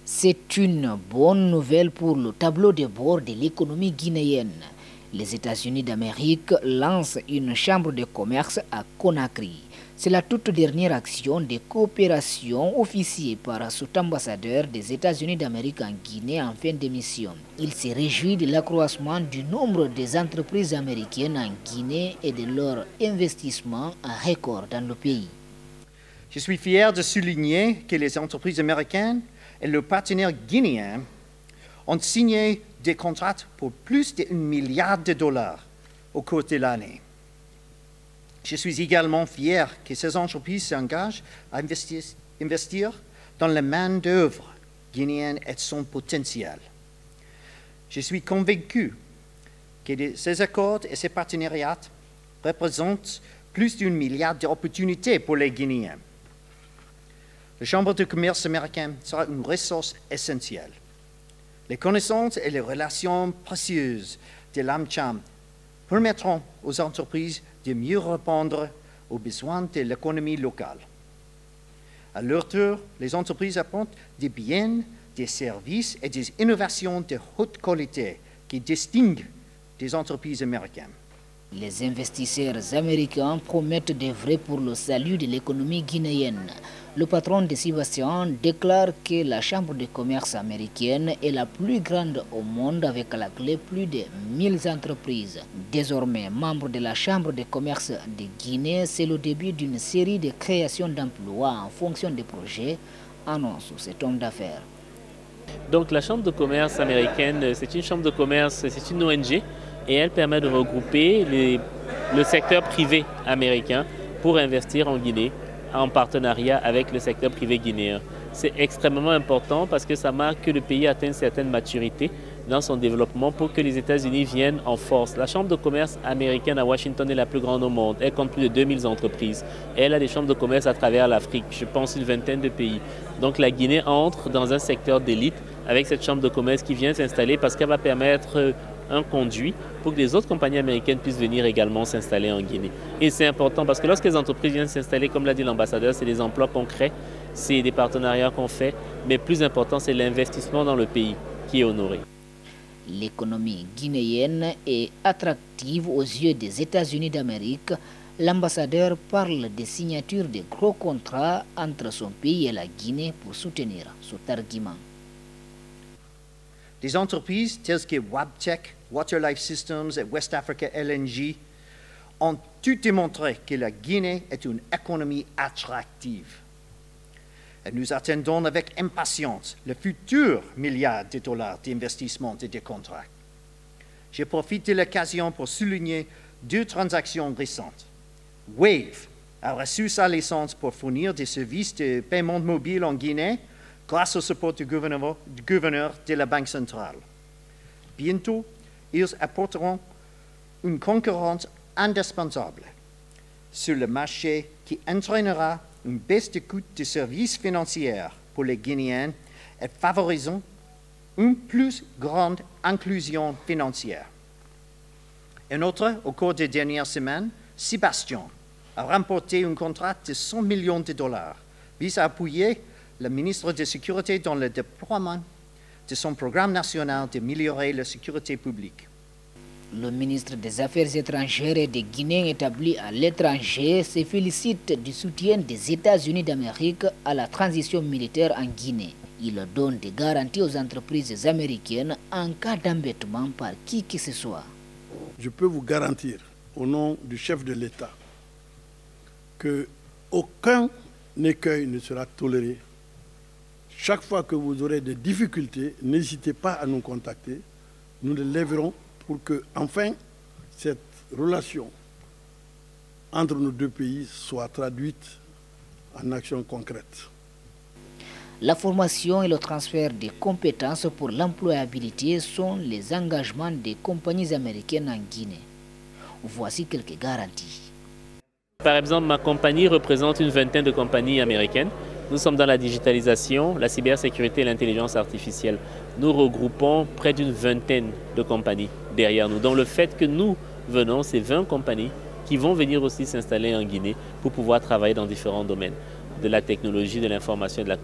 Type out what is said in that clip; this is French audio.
C'est une bonne nouvelle pour le tableau de bord de l'économie guinéenne. Les États-Unis d'Amérique lancent une chambre de commerce à Conakry. C'est la toute dernière action de coopération officiée par cet ambassadeur des États-Unis d'Amérique en Guinée en fin de mission. Il se réjouit de l'accroissement du nombre des entreprises américaines en Guinée et de leur investissement à record dans le pays. Je suis fier de souligner que les entreprises américaines et leurs partenaires guinéens ont signé des contrats pour plus d'1 milliard de dollars au cours de l'année. Je suis également fier que ces entreprises s'engagent à investir dans la main-d'œuvre guinéenne et son potentiel. Je suis convaincu que ces accords et ces partenariats représentent plus d'1 milliard d'opportunités pour les Guinéens. La Chambre de commerce américaine sera une ressource essentielle. Les connaissances et les relations précieuses de l'AmCham permettront aux entreprises de mieux répondre aux besoins de l'économie locale. À leur tour, les entreprises apportent des biens, des services et des innovations de haute qualité qui distinguent des entreprises américaines. Les investisseurs américains promettent d'œuvrer pour le salut de l'économie guinéenne. Le patron de Sébastien déclare que la Chambre de commerce américaine est la plus grande au monde avec à la clé plus de 1000 entreprises. Désormais membre de la Chambre de commerce de Guinée, c'est le début d'une série de créations d'emplois en fonction des projets, annonce cet homme d'affaires. Donc la Chambre de commerce américaine, c'est une chambre de commerce, c'est une ONG et elle permet de regrouper le secteur privé américain pour investir en Guinée en partenariat avec le secteur privé guinéen. C'est extrêmement important parce que ça marque que le pays atteint une certaine maturité dans son développement pour que les États-Unis viennent en force. La Chambre de commerce américaine à Washington est la plus grande au monde. Elle compte plus de 2000 entreprises. Et elle a des chambres de commerce à travers l'Afrique, je pense une vingtaine de pays. Donc la Guinée entre dans un secteur d'élite avec cette chambre de commerce qui vient s'installer parce qu'elle va permettre un conduit pour que les autres compagnies américaines puissent venir également s'installer en Guinée. Et c'est important parce que lorsque les entreprises viennent s'installer, comme l'a dit l'ambassadeur, c'est des emplois concrets, c'est des partenariats qu'on fait, mais plus important, c'est l'investissement dans le pays qui est honoré. L'économie guinéenne est attractive aux yeux des États-Unis d'Amérique. L'ambassadeur parle des signatures de gros contrats entre son pays et la Guinée pour soutenir cet argument. Des entreprises telles que Wabtec, Waterlife Systems et West Africa LNG ont tout démontré que la Guinée est une économie attractive. Et nous attendons avec impatience le futur milliard de dollars d'investissement et de contrats. Je profite de l'occasion pour souligner 2 transactions récentes. Wave a reçu sa licence pour fournir des services de paiement mobile en Guinée grâce au support du gouverneur de la Banque centrale. Bientôt, ils apporteront une concurrence indispensable sur le marché qui entraînera une baisse de coûts de services financiers pour les Guinéens et favorisant une plus grande inclusion financière. Un autre, au cours des dernières semaines, Sébastien a remporté un contrat de 100 millions de dollars, vise à appuyer le ministre de la Sécurité dans le déploiement de son programme national d'améliorer la sécurité publique. Le ministre des Affaires étrangères et des Guinéens établis à l'étranger se félicite du soutien des États-Unis d'Amérique à la transition militaire en Guinée. Il donne des garanties aux entreprises américaines en cas d'embêtement par qui que ce soit. Je peux vous garantir, au nom du chef de l'État, qu'aucun écueil ne sera toléré. Chaque fois que vous aurez des difficultés, n'hésitez pas à nous contacter. Nous les lèverons pour que, enfin, cette relation entre nos 2 pays soit traduite en actions concrètes. La formation et le transfert des compétences pour l'employabilité sont les engagements des compagnies américaines en Guinée. Voici quelques garanties. Par exemple, ma compagnie représente une vingtaine de compagnies américaines. Nous sommes dans la digitalisation, la cybersécurité et l'intelligence artificielle. Nous regroupons près d'une vingtaine de compagnies derrière nous. Donc le fait que nous venons, c'est 20 compagnies qui vont venir aussi s'installer en Guinée pour pouvoir travailler dans différents domaines de la technologie, de l'information et de la communication.